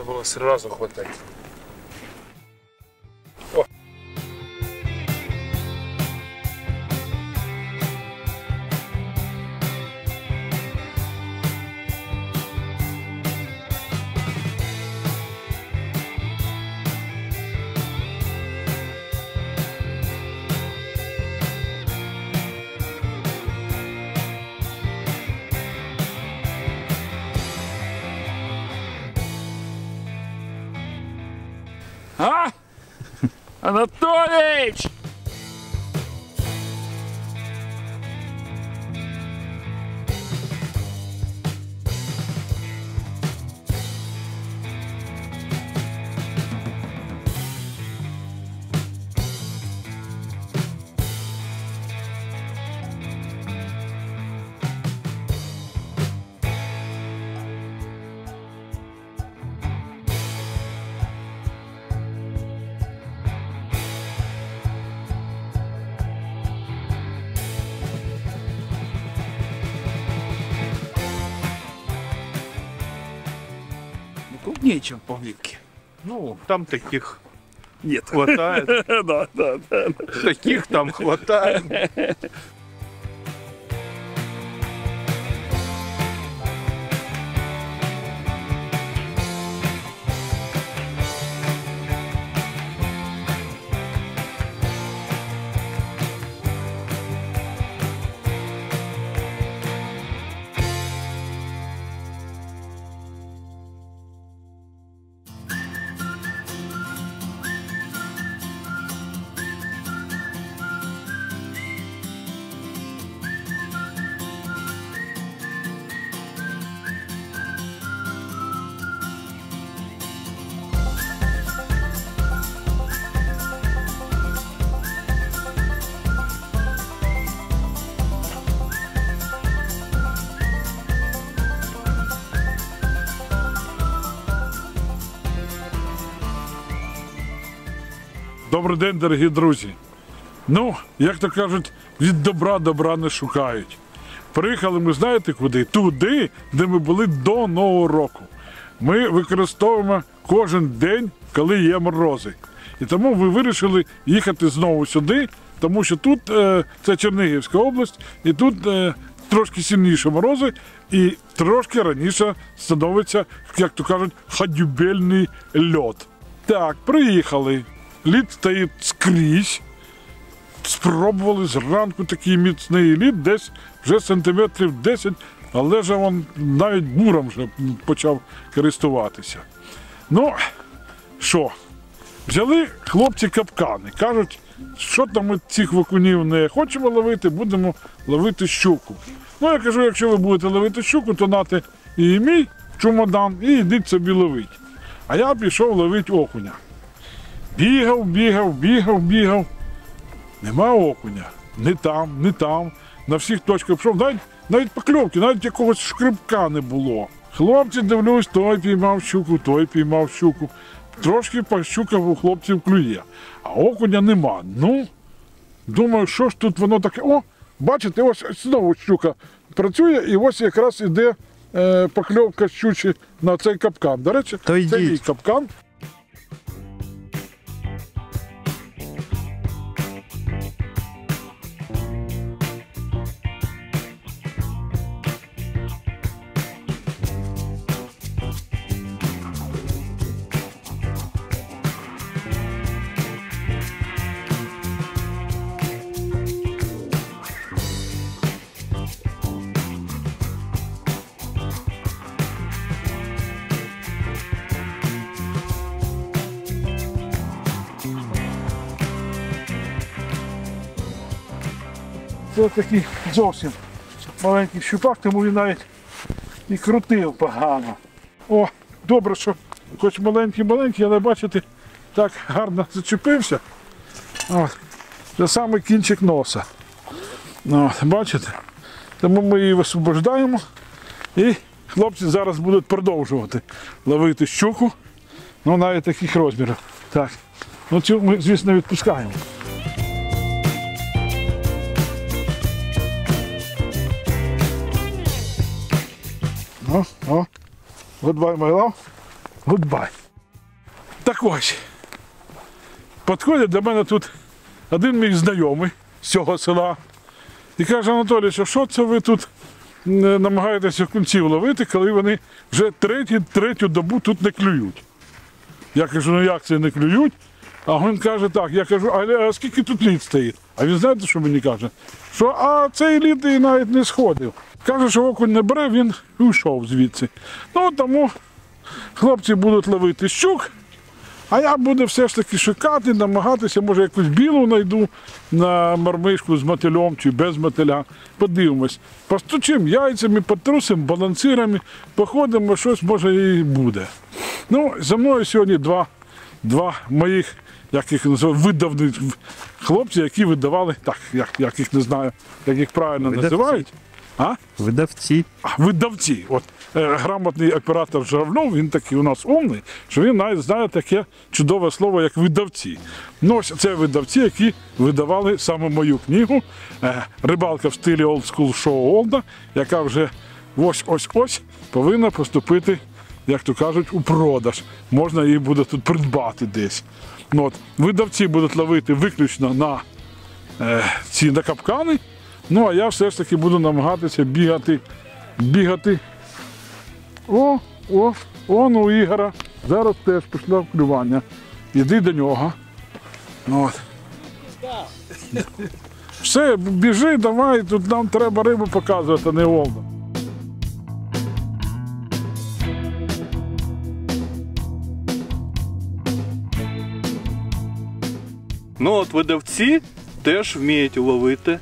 було сразу хватати. А? Анатолич! Крупнее, чем павлинки. Ну, там таких Нет. хватает. Да. Таких там хватает. Добрий день, дорогі друзі. Ну, як то кажуть, від добра не шукають. Приїхали ми, знаєте куди? Туди, де ми були до Нового року. Ми використовуємо кожен день, коли є морози. І тому ми вирішили їхати знову сюди, тому що тут, це Чернігівська область, і тут трошки сильніші морози, і трошки раніше становиться, як то кажуть, ходюбельний льод. Так, приїхали. Лід стоїть скрізь. Спробували зранку такий міцний лід, десь вже сантиметрів 10, але ж він навіть буром вже почав користуватися. Ну, що, взяли хлопці капкани. Кажуть, що там ми цих окунів не хочемо ловити, будемо ловити щуку. Ну, я кажу, якщо ви будете ловити щуку, то нате і мій чемодан, і йдіть собі ловити. А я пішов ловити окуня. Бігав. Нема окуня. Не там. На всіх точках пішов. Навіть покльовки, навіть якогось шкребка не було. Хлопці, дивлюсь, той піймав щуку. Трошки щука у хлопців клює. А окуня нема. Ну, думаю, що ж тут воно таке. О, бачите, ось знову щука працює, і ось якраз іде покльовка щучі на цей капкан. До речі, це мій капкан. Це такий зовсім маленький щупак, тому він навіть і крутив погано. О, добре, що хоч маленький, але бачите, так гарно зачепився. От, це саме кінчик носа. От, бачите? Тому ми її висвобождаємо і хлопці зараз будуть продовжувати ловити щуку, ну навіть таких розмірів. Так, ну цю ми, звісно, відпускаємо. Goodbye, my love. Goodbye. Так ось. Підходить до мене тут один мій знайомий з цього села. І каже: Анатолій, що це ви тут намагаєтеся окунців ловити, коли вони вже третю добу тут не клюють? Я кажу: ну як це не клюють? А він каже так, я кажу: а скільки тут лід стоїть? А він знаєте, що мені каже? Що цей лід і навіть не сходив. Каже, що окунь не бере, він уйшов звідси. Ну тому хлопці будуть ловити щук, а я буду все ж таки шукати, намагатися, може якусь білу знайду на мармишку з мотилем чи без мотиля. Подивимось. Постучимо яйцями, потрусимо, балансирами, походимо, щось може і буде. Ну, за мною сьогодні два моїх, як їх називають, видавних хлопці, які видавали, так, як їх не знаю, як їх правильно називають. Видавці. Видавці. От грамотний оператор Журавльов, він такий у нас умний, що він навіть знає таке чудове слово, як видавці. Ну, ось це видавці, які видавали саме мою книгу «Рибалка в стилі Old School Show Олда», яка вже ось-ось повинна поступити, як то кажуть, у продаж. Можна її буде тут придбати десь. Ну, от, видавці будуть ловити виключно на капкани. Ну, а я все ж таки буду намагатися бігати. Ну, Ігора. Зараз теж пішло клювання. Іди до нього. От. Все, біжи, давай, тут нам треба рибу показувати, а не Олда. Ну от видавці теж вміють ловити.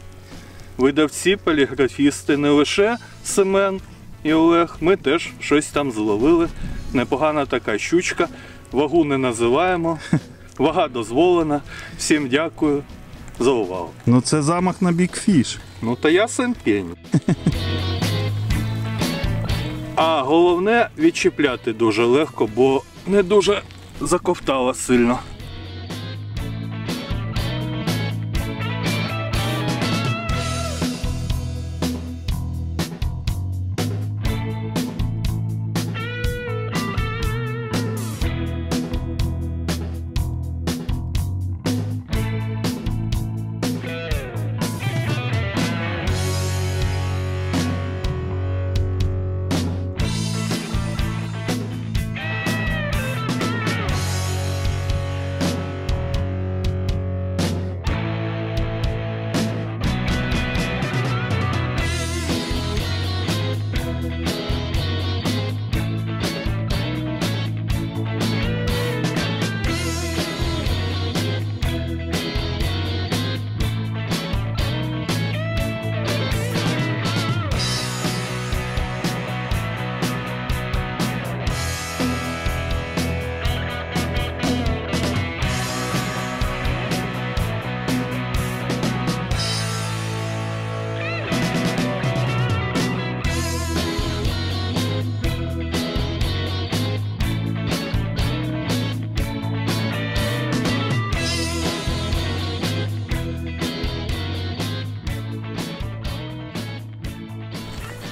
Видавці, поліграфісти, не лише Семен і Олег, ми теж щось там зловили. Непогана така щучка, вагу не називаємо, вага дозволена. Всім дякую за увагу. Ну це замах на бікфіш. Ну та ясен пень. А головне відчіпляти дуже легко, бо не дуже заковтала сильно.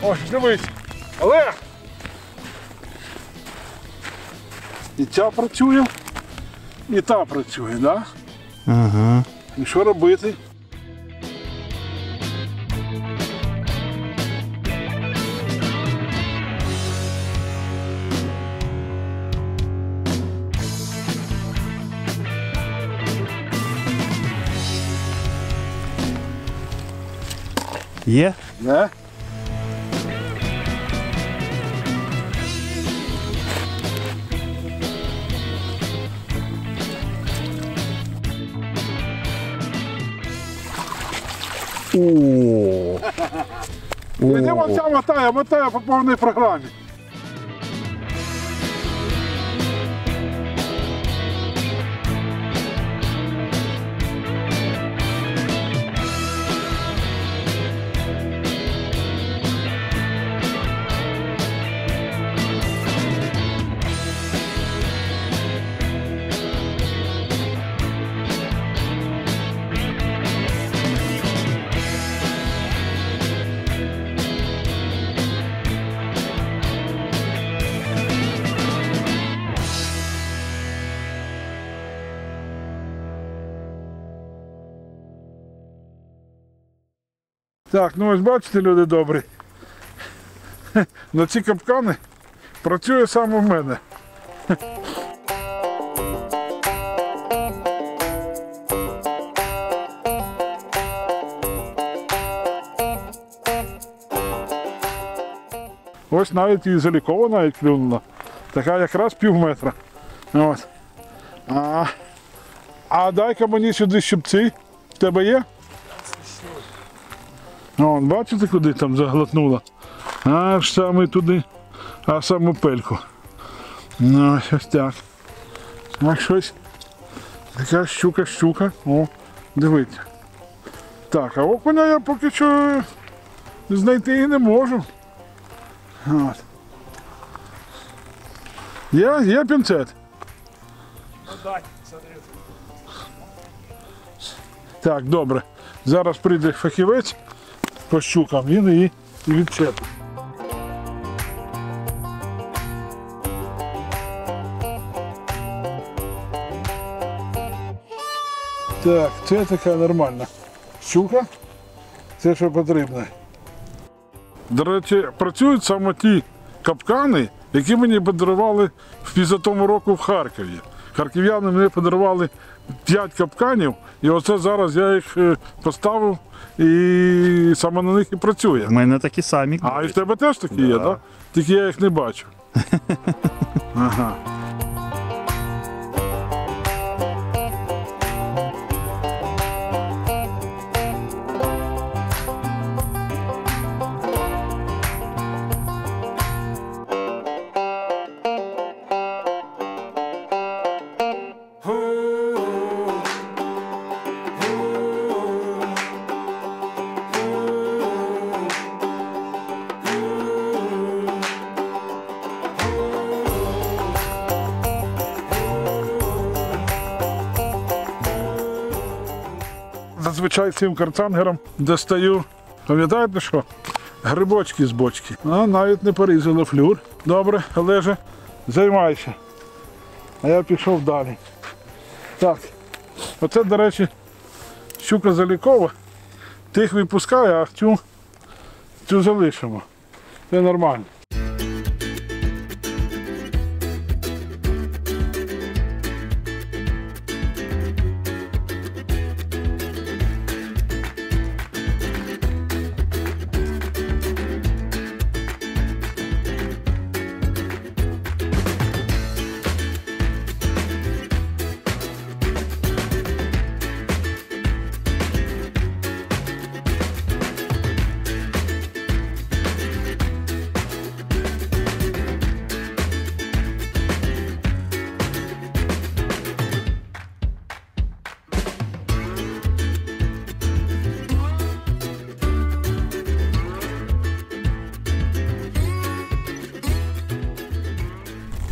Ось, дивись, Олег! І ця працює, і та працює, так? Да? Ага. І що робити? Є? Не? О. Іди вон ця мотає по повній програмі. Так, ну ось бачите, люди добрі. На ці капкани працює саме в мене. Ось навіть і залікова навіть клюнула. Така якраз пів метра. От. А дай-ка мені сюди щипці. В тебе є? О, бачите, куди там заглотнула? Аж саме туди, а саму пельку. Ну, ось так. Ось щось. Така щука. О, дивіться. Так, а окуня я поки що знайти і не можу. От. Є пінцет. Так, добре. Зараз прийде фахівець по щукам, він її і відчепить. Так, це така нормальна щука. Це що потрібно. До речі, працюють саме ті капкани, які мені подарували в 50-му року в Харкові. Харків'яни мені подарували 5 капканів, і оце зараз я їх поставив, і саме на них і працює. У мене такі самі. А і в тебе теж такі є, так? Тільки я їх не бачу. Ага. Зазвичай цим карцангером достаю, пам'ятаєте що? Грибочки з бочки. А навіть не порізали флюр. Добре, Олеже, займайся. А я пішов далі. Так, оце, до речі, щука залікова. Тих випускаю, а цю залишимо. Це нормально.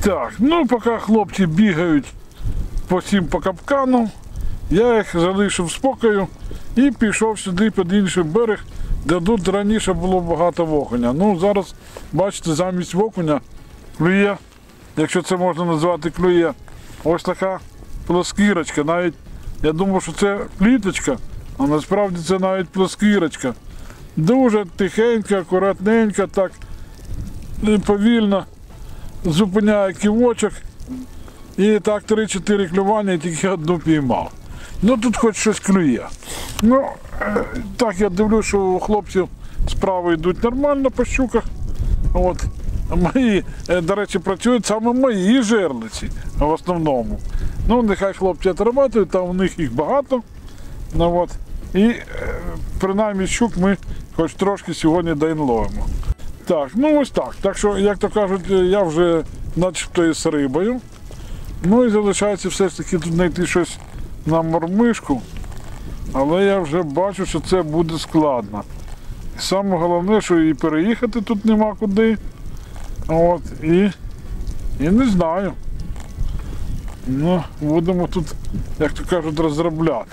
Так, ну поки хлопці бігають по капкану, я їх залишив спокою і пішов сюди під інший берег, де тут раніше було багато окуня. Ну зараз, бачите, замість окуня клює, якщо це можна назвати клює, ось така плоскірочка. Навіть я думав, що це пліточка, а насправді це навіть плоскірочка. Дуже тихенька, акуратненька, так повільно зупиняє кивочок і так 3-4 клювання і тільки одну піймав. Ну тут хоч щось клює. Ну, так я дивлюсь, що у хлопців справи йдуть нормально по щуках. От. Мої, до речі, працюють саме мої жерлиці в основному. Ну, нехай хлопці отрабатують, там у них їх багато. Ну, от. І принаймні щук ми хоч трошки сьогодні день ловимо. Так, ну ось так. Так що, як то кажуть, я вже начебто із рибою. Ну і залишається все ж таки тут знайти щось на мормишку. Але я вже бачу, що це буде складно. І саме головне, що і переїхати тут нема куди. От, і не знаю. Ну, будемо тут, як то кажуть, розробляти.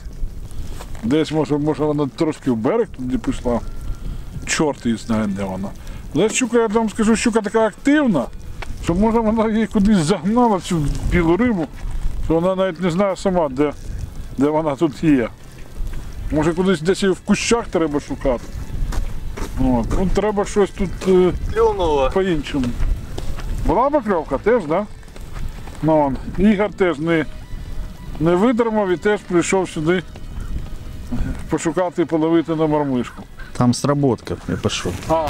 Десь, може вона трошки в берег туди пішла. Чорт її знає, де вона. Але щука, я вам скажу, щука така активна, що може вона її кудись загнала, цю білу рибу, що вона навіть не знає сама, де вона тут є. Може кудись десь її в кущах треба шукати. От. Ну, треба щось тут Клюнуло. по-іншому. Була покльовка теж, так? Да? Ну, он. Ігор теж не витримав і теж прийшов сюди пошукати і половити на мормишку. Там сработка, я пішов. А.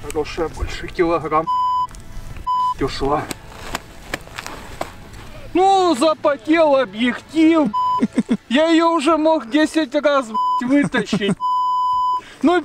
Хорошая, больше килограмм ушла. Ну, запотел объектив. Я ее уже мог 10 раз вытащить. Ну,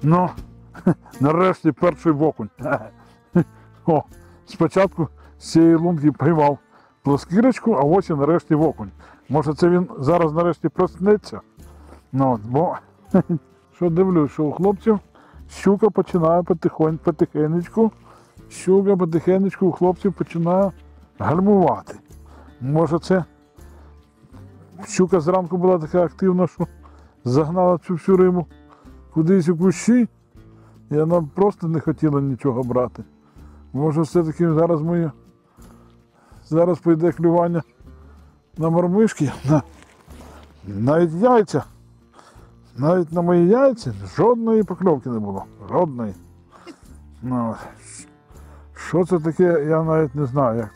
Ну, нарешті перший окунь. О, спочатку з цієї лунки поймав плоскірочку, а ось і нарешті окунь. Може це він зараз нарешті проснеться? Ну, от, бо що дивлюсь, що у хлопців щука починає потихенечку, у хлопців починає гальмувати. Може це щука зранку була така активна, що загнала цю всю рибу кудись у кущі, і вона просто не хотіла нічого брати. Може все-таки зараз пойде клювання на мормишки, навіть яйця. Навіть на мої яйця жодної покльовки не було. Жодної. Ну, що це таке, я навіть не знаю,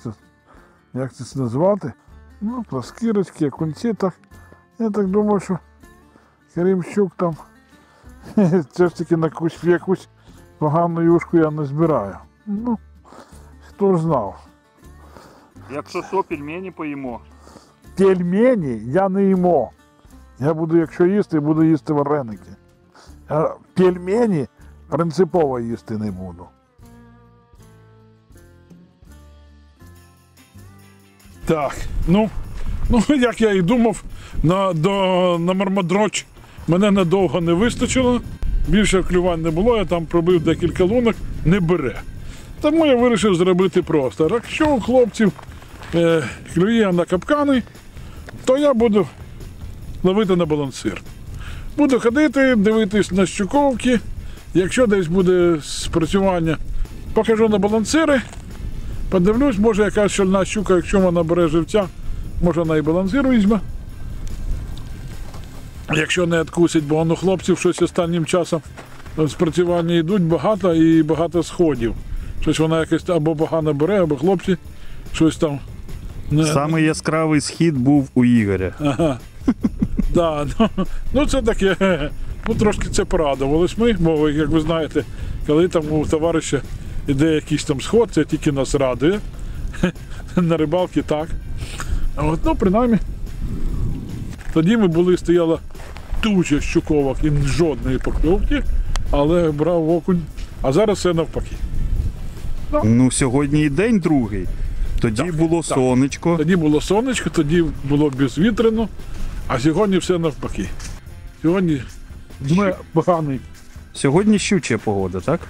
як це назвати. Ну, плоскірочки, окунці, так. Я так думаю, що крім щук там, це ж таки на якусь погану юшку я не збираю. Ну, хто ж знав. якщо що, пельмені поїмо. Пельмені я не їмо. Я буду, якщо їсти, буду їсти вареники. А пельмені принципово їсти не буду. Так, ну як я і думав, на мармадроч мене надовго не вистачило. Більше клювань не було, я там пробив декілька лунок, не бере. Тому я вирішив зробити просто. Якщо у хлопців клює на капкани, то я буду ловити на балансир. Буду ходити, дивитись на щуковки. Якщо десь буде спрацювання, покажу на балансири. Подивлюсь, може якась шальна щука, якщо вона бере живця, може вона і балансир візьме. Якщо не відкусить, бо у хлопців щось останнім часом спрацювання йдуть багато і багато сходів. Щось вона якось або погано бере, або хлопці щось там. Самий яскравий схід був у Ігоря. Ага. Да, ну це таке, ну трошки це порадувались ми, бо, як ви знаєте, коли там у товариша іде якийсь там сход, це тільки нас радує. На рибалки так. От, ну, принаймні, тоді ми стояла туча щуковок і жодної покльовки, але брав окунь, а зараз все навпаки. Ну, сьогодні і день другий. Тоді було сонечко. Тоді було сонечко, тоді було безвітряно, а сьогодні все навпаки. Сьогодні дме поганий. Сьогодні щуча погода, так?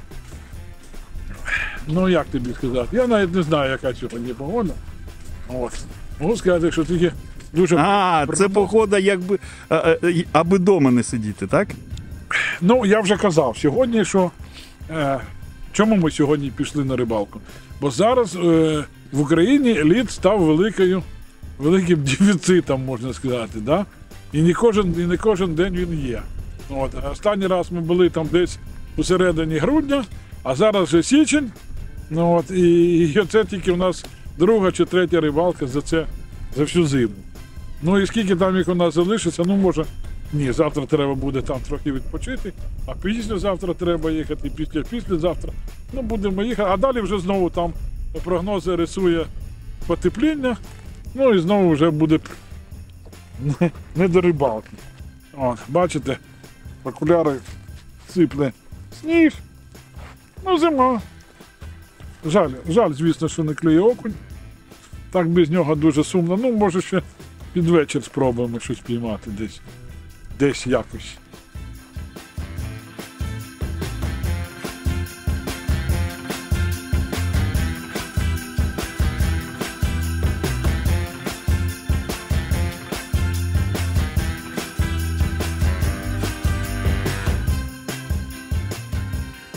Ну, як тобі сказати? Я навіть не знаю, яка сьогодні погода. От. Можу сказати, що тільки дуже... Це погода, якби, аби дома не сидіти, так? Ну, я вже казав сьогодні, що... чому ми сьогодні пішли на рибалку? Бо зараз в Україні лід став великим дефіцитом, можна сказати, да? І не кожен день він є. От. Останній раз ми були там десь у середині грудня, а зараз вже січень. Ну, от, і це тільки у нас друга чи третя рибалка за всю зиму. Ну і скільки там їх у нас залишиться, ну може, ні, завтра треба буде там трохи відпочити, а післязавтра треба їхати, післязавтра. Ну будемо їхати, а далі вже знову там прогнози рисує потепління, ну і знову вже буде не до рибалки. От, бачите, окуляри сипле сніг, ну зима. Жаль, звісно, що не клює окунь. Так без нього дуже сумно. Ну, може ще під вечір спробуємо щось піймати десь якось.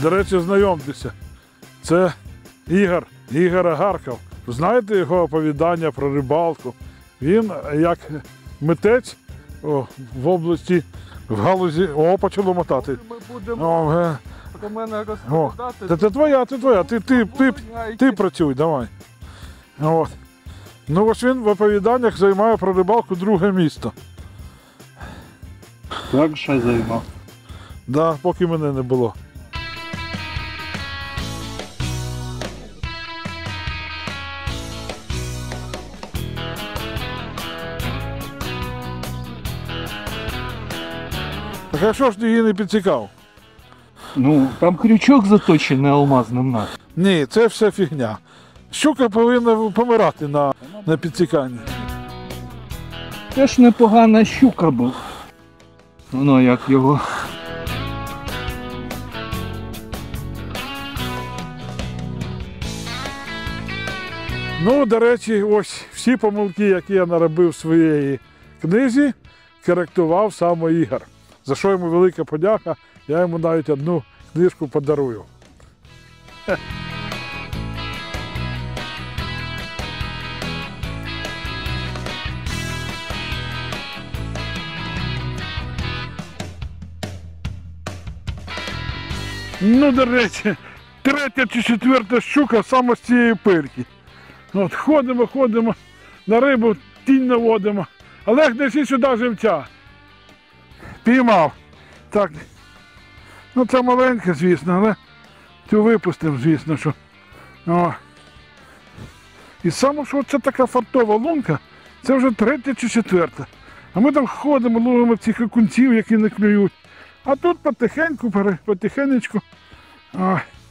До речі, знайомтеся, це Ігор Агарков. Знаєте його оповідання про рибалку? Він як митець в області, в галузі, почало мотати. Ми будемо про мене розповідати. Це твоя, ти працюй, давай. От. Ну ось він в оповіданнях займає про рибалку друге місто. Так ще займав. Да, поки мене не було. Так а що ж ти її не підцікав? Ну, там крючок заточений алмазним над. Ні, це все фігня. Щука повинна помирати на підціканні. Теж непогана щука була. Воно як його. Ну, до речі, ось всі помилки, які я наробив в своїй книзі, коректував саме Ігор. За що йому велика подяка, я йому навіть одну книжку подарую. Ну, до речі, третя чи четверта щука саме з цієї пильки. От ходимо, на рибу тінь наводимо. Олег, неси сюди живця. Піймав. Так. Ну це маленьке, звісно, але цю випустимо, звісно, що. О. І саме, що це така фартова лунка, це вже третя чи четверта. А ми там ходимо, ловимо цих окунців, які не клюють. А тут потихенечку.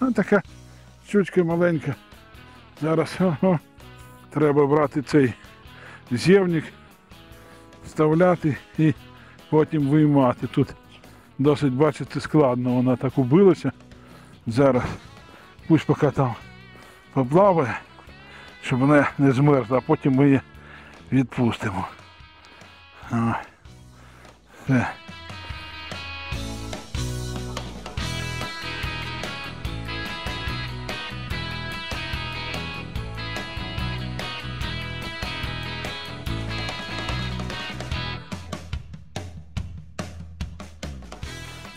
Ось така щучка маленька. Зараз треба брати цей зєвник, вставляти і потім виймати. Тут досить, бачите, складно, вона так убилася. Зараз пусть поки там поплаває, щоб вона не змерзла, а потім ми її відпустимо. Все.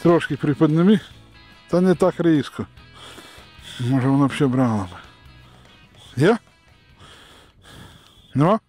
Трошки приподними, та не так різко. Може воно б ще брало б. Є? Нема?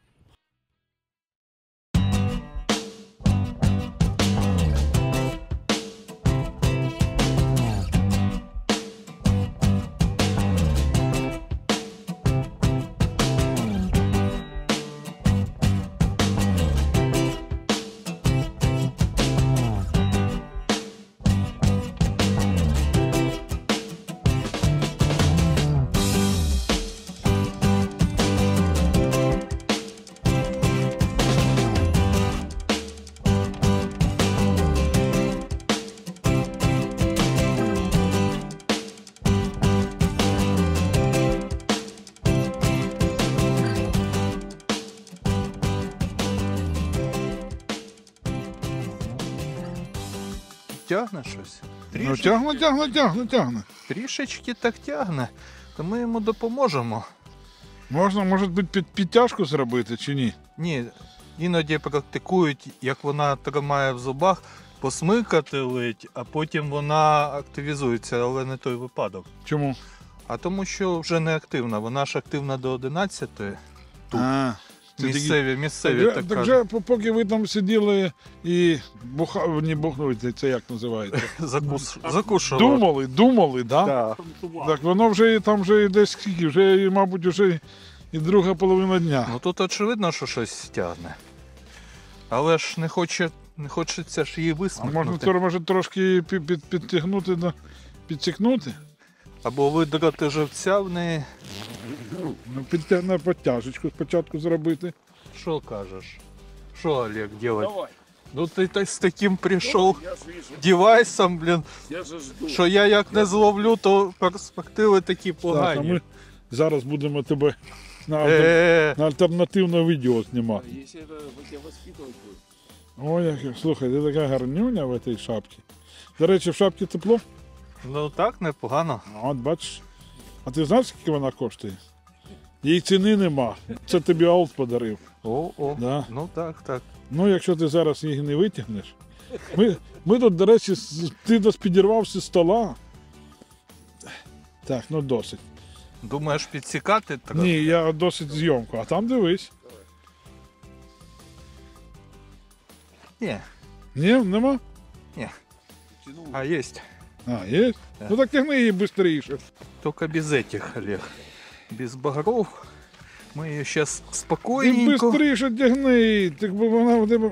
Тягне щось? Ну тягне. Трішечки так тягне, то ми йому допоможемо. Можна, може бути, підтяжку зробити чи ні? Ні, іноді практикують, як вона тримає в зубах, посмикати ледь, а потім вона активізується, але не той випадок. Чому? А тому що вже не активна, вона ж активна до 11-ї. А, Місцеві так Так кажуть. же, поки ви там сиділи і не бухнули, це як називається? Закушували. Думали, да? Да. Так воно вже там вже десь скільки, вже, мабуть, вже і друга половина дня. Ну тут очевидно, що щось тягне. Але ж не хочеться ж її А висмикнути. можна може трошки підтягнути, підсікнути? Або видрати живця в неї. Ну, на підтяжечку спочатку зробити. Що кажеш? Що, Олег, делать? Ну ти з таким прийшов девайсом, блін, що я як не зловлю, то перспективи такі Так, а погані. ми зараз будемо тебе на Е-е-е. альтернативне відео знімати. Если это тебя воспитывать будет. Ой, як, слухай, ти така гарнюня в цій шапці. До речі, в шапці тепло? Ну так, непогано. От бачиш. А ти знаєш, скільки вона коштує? Їй ціни нема. Це тобі Олд подарив. О. Да. Ну так. Ну, якщо ти зараз їх не витягнеш. Ми тут, до речі, ти нас підірвав зі стола. Так, ну досить. Думаєш підсікати? Ні, я досить зйомку, а там дивись. Ні. Ні, нема? А есть. А, є? Да. Ну так тягни її швидше. Только без этих, Олег. Без багров. Мы ее сейчас Ти спокойненько. швидше тягни, так би вона в тебе.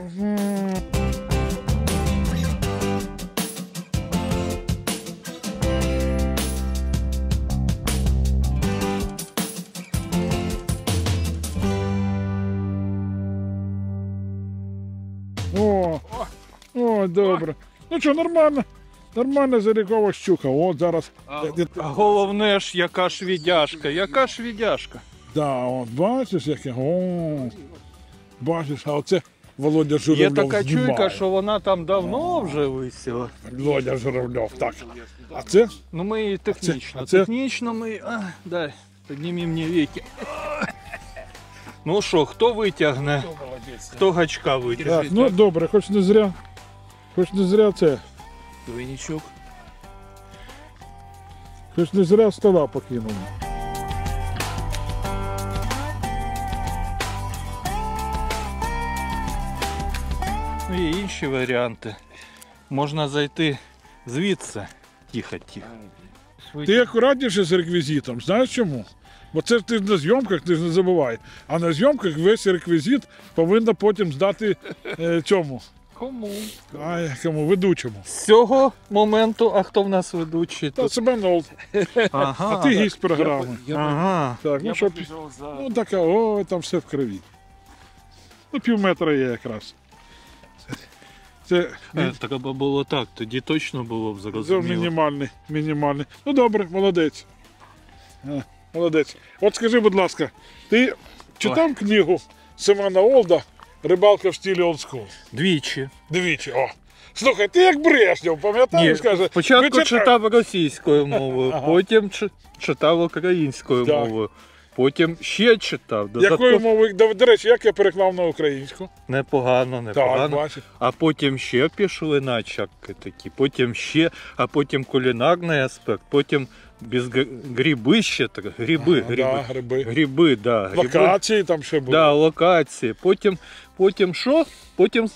О, добре. Ну що, нормально. Нормальна залікова щука. От зараз. А головне ж, яка ж відяшка. Да, от бачиш, яке. О, бачиш, а оце Володя Є Журавльов така знімає. чуйка, що вона там давно вже висіла. Володя Журавльов, так. А це? Ну ми її технічно. А це? Технічно ми. Дай, підніми мені віки. Ну що, хто витягне? Хто гачка витягне? Так, ну добре, хоч не зря це. Двойничок. Хоч не зря стола покинули. Ну, є інші варіанти. Можна зайти звідси. Тихо. Ти акуратніше з реквізитом, знаєш чому? Бо це ж ти на зйомках, ти ж не забувай. А на зйомках весь реквізит повинна потім здати цьому. Кому? Кому? Ведучому. З цього моменту, а хто в нас ведучий? Та Тут? себе Нолд, Ага. а ти гість програми. Ага. Так, ну Я що, побежал за... ну така, о, там все в крові. Ну, півметра є якраз. Це Треба було так, тоді точно було б це зрозуміло. мінімальний. Ну добре, молодець. Молодець. От скажи, будь ласка, ти читав книгу Семена Олда «Рибалка в стилі олдскул»? Двічі. Двічі, о. Слухай, ти як Брежнєв, пам'ятаєш, каже? Спочатку ви читав російською мовою, Ага. потім читав українською Так. мовою, потім ще читав. Якою мовою? До речі, як я переклав на українську? Непогано. Так, бачиш. А потім ще пішли начерки такі, потім ще, а потім кулінарний аспект, потім гриби ще так, гриби. Да, гриби. Гриби, да. Локації там ще були. Да, локації. Потім що? Потім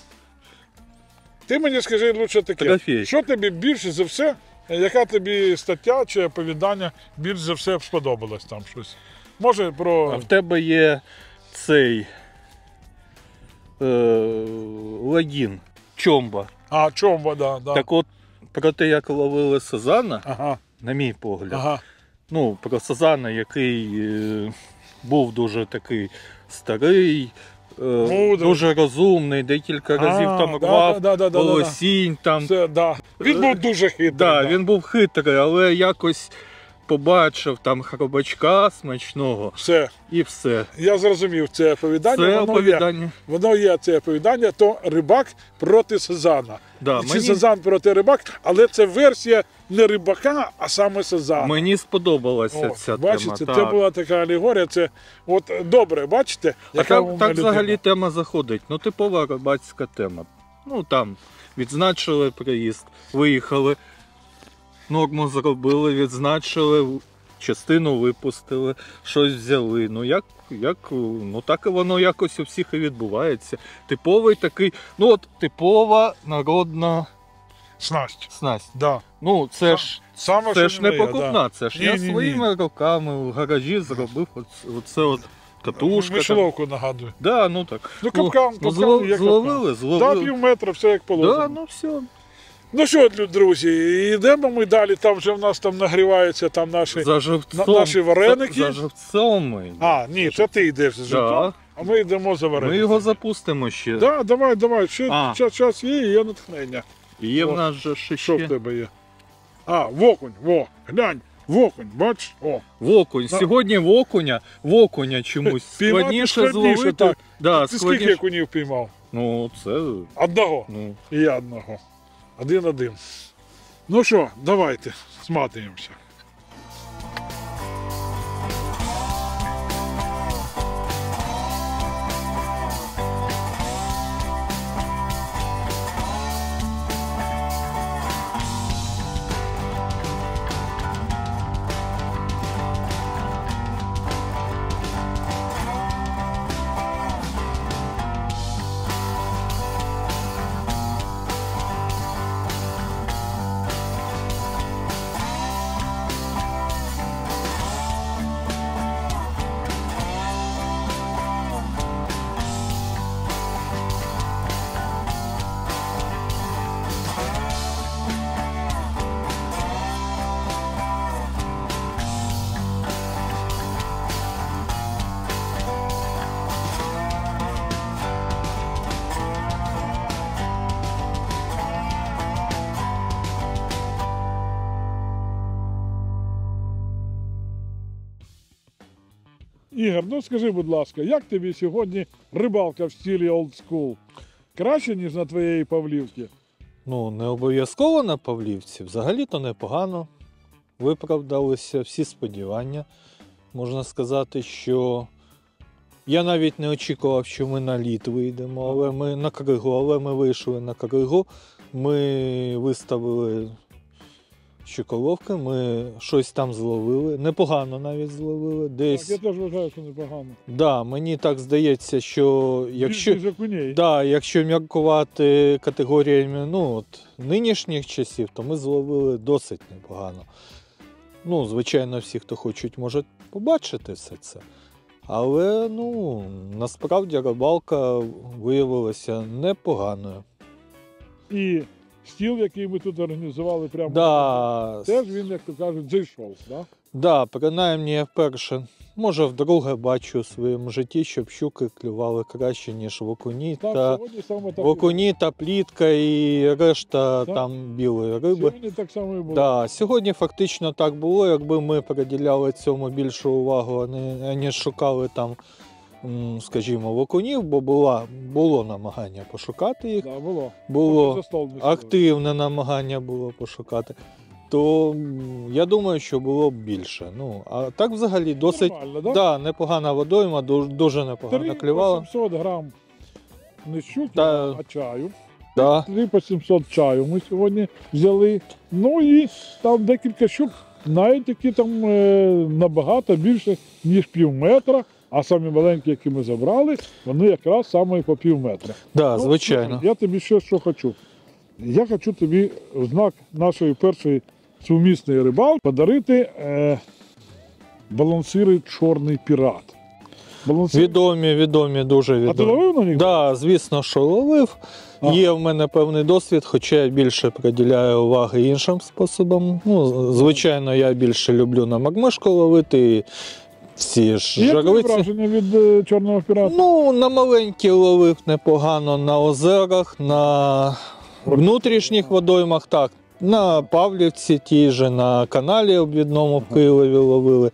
Ти мені скажи лучше таке, Трофей. що тобі більше за все, яка тобі стаття чи оповідання більш за все сподобалось там щось? Може А про... в тебе є цей логін Чомба. А, чомба, да. Так от, про те, як ловили сазана, Ага, на мій погляд, ага. ну, про сазана, який був дуже такий старий, Мудрий. дуже розумний, декілька разів там да, рвав да. волосінь, там. Це, да. Він був дуже хитрий. Да, він був хитрий, але якось побачив там хробачка смачного Все, і все. я зрозумів, це оповідання, Це воно оповідання. є. Воно є, це оповідання, то рибак проти сазана. Да, Чи сазан проти рибак, але це версія не рибака, а саме сазана. Мені сподобалася О, ця бачите, тема. це була така алегорія, це от добре, бачите, А яка так, умна так людина. взагалі тема заходить. Ну, типова рибацька тема. Ну там відзначили приїзд, виїхали, норму зробили, відзначили, частину випустили, щось взяли. Ну так і воно якось у всіх і відбувається. Типовий такий, типова народна снасть. Да. Ну, це ж Саме, не покупна, це ж я своїми руками в гаражі зробив оце от катушка. Мишеловку нагадую. Да, ну так. Ну, капкан, зловили. Та півметра, все як положено. Да, ну все. Ну що, друзі, йдемо ми далі, там вже в нас там нагріваються там наші вареники. За живцом ми. Ні, це ти йдеш за живцом, а ми йдемо за варениками. Ми його запустимо ще. Так, давай, ще час є і є натхнення. Є в нас же ще. Що в тебе є? Вокунь, глянь, вокунь, бачиш? Вокунь. Сьогодні вокуня чомусь складніше зловити. Так. Да, ти скільки окунів піймав? Ну, це... Одного? І я одного. 1-1. Ну що, давайте, сматуємося. Ігор, ну скажи, будь ласка, як тобі сьогодні рибалка в стилі old school? Краще, ніж на твоєї Павлівці? Ну, не обов'язково на Павлівці. Взагалі-то непогано. Виправдалися всі сподівання. Можна сказати, що я навіть не очікував, що ми на лід вийдемо, але ми вийшли на кригу. Ми виставили щуколовки, ми щось там зловили. Непогано навіть зловили. Десь... Так, я теж вважаю, що непогано. Да, мені так здається, що якщо міркувати категоріями нинішніх часів, то ми зловили досить непогано. Ну, звичайно, всі, хто хочуть, можуть побачити все це. Але, насправді рибалка виявилася непоганою. І стіл, який ми тут організували прямо, теж він, як то кажуть, зайшов, так? Да, принаймні я вперше, може вдруге бачу у своєму житті, щоб щуки клювали краще, ніж окуні та плітка і решта там білої риби. Сьогодні так само і було. Сьогодні фактично так було, якби ми приділяли цьому більшу увагу, аніж шукали там, скажімо, окунів, бо було намагання пошукати їх. Було активне намагання було пошукати. То я думаю, що було б більше. А так взагалі досить непогана водойма, дуже непогано клювала. 800 грам не щуки, а чаю. 3-700 чаю ми сьогодні взяли. Ну і там декілька щук, навіть які там набагато більше, ніж півметра. А самі маленькі, які ми забрали, вони якраз саме по півметра. Так, звичайно. Я тобі ще що хочу. Я хочу тобі в знак нашої першої сумісної рибалки подарити балансири «Чорний пірат». Відомі, дуже відомі. А ти ловив на них? Так, звісно, що ловив. Є в мене певний досвід, хоча я більше приділяю уваги іншим способом. Звичайно, я більше люблю на магмишку ловити. Всі ж жаровиці. Які враження від «Чорного пірата»? На маленькі ловив непогано, на озерах, на внутрішніх водоймах, так. На Павлівці тій же, на каналі обвідному в Києві ловили,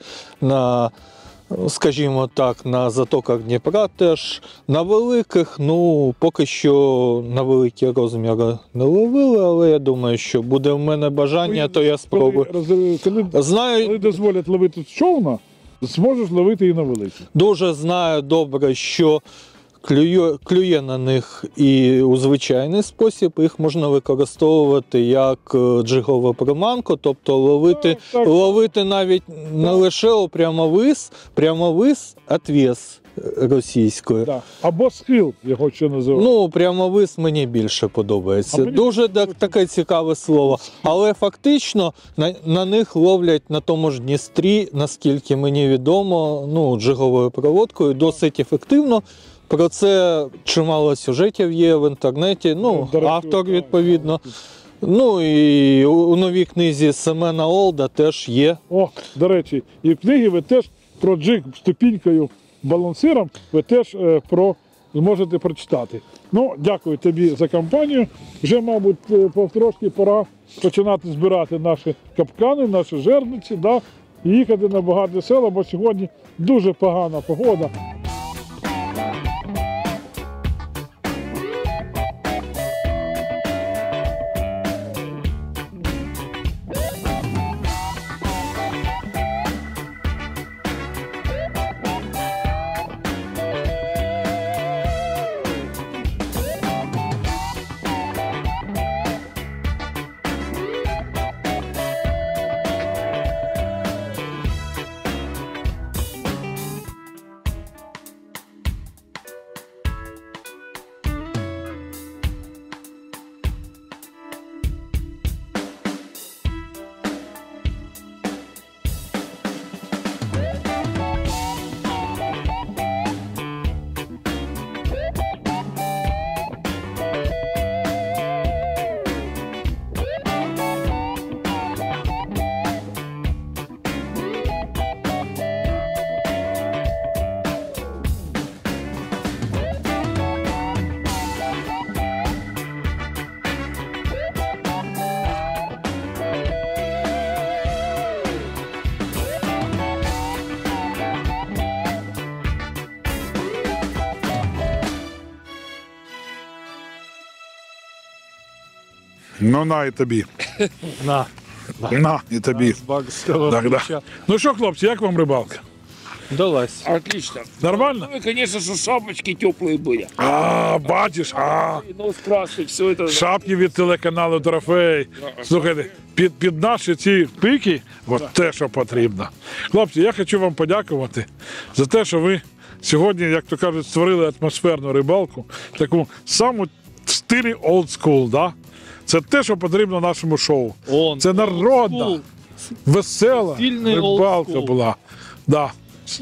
скажімо так, на затоках Дніпра теж. На великих, поки що на великі розміри не ловили, але я думаю, що буде в мене бажання, то я спробую. Коли дозволять ловити з човна, зможеш ловити і на великі. Дуже знаю добре, що клює на них і у звичайний спосіб, їх можна використовувати як джигову приманку, тобто ловити навіть не лише у прямовис, отвес російською. Да. Або схил, його ще називають. Ну, прямовис мені більше подобається. А мені Дуже таке цікаве слово. Але фактично на них ловлять на тому ж Дністрі, наскільки мені відомо, ну, джиговою проводкою, досить ефективно. Про це чимало сюжетів є в інтернеті, ну, автор відповідно. Ну і у новій книзі Семена Олда теж є. О, до речі, і в книгі ви теж про джиг ступінькою балансиром ви теж зможете прочитати. Ну, дякую тобі за компанію. Вже, мабуть, повтрошки пора починати збирати наші капкани, наші жерлиці, да, і їхати на багате села, бо сьогодні дуже погана погода. Ну, на і тобі. На. На, і тобі. Так, да. Ну що, хлопці, як вам рибалка? Далась. Отлично. Нормально? Ну и, конечно, что шапочки теплые были. Бачиш, И нос красный, все это. шапки від телеканалу Трофей. Слухайте, під наші ці пики, от те, що потрібно. Хлопці, я хочу вам подякувати за те, що ви сьогодні, як то кажуть, створили атмосферну рибалку, таку саму в стилі old school, да? Це те, що потрібно нашому шоу. Це народна, весела рибалка була. Да.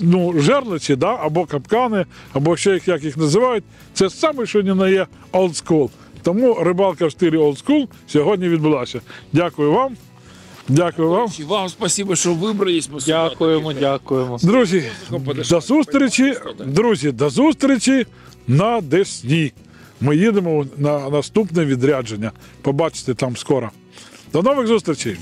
Ну, жерлиці, да, або капкани, або ще як їх називають, це саме, що не на є old school. Тому рибалка в стилі old school сьогодні відбулася. Дякую вам. Дякую вам. Вам спасибо, что выбрались. Мы сюда. Дякуємо. Друзі, до зустрічі на Десні. Ми їдемо на наступне відрядження. Побачите там скоро. До нових зустрічей!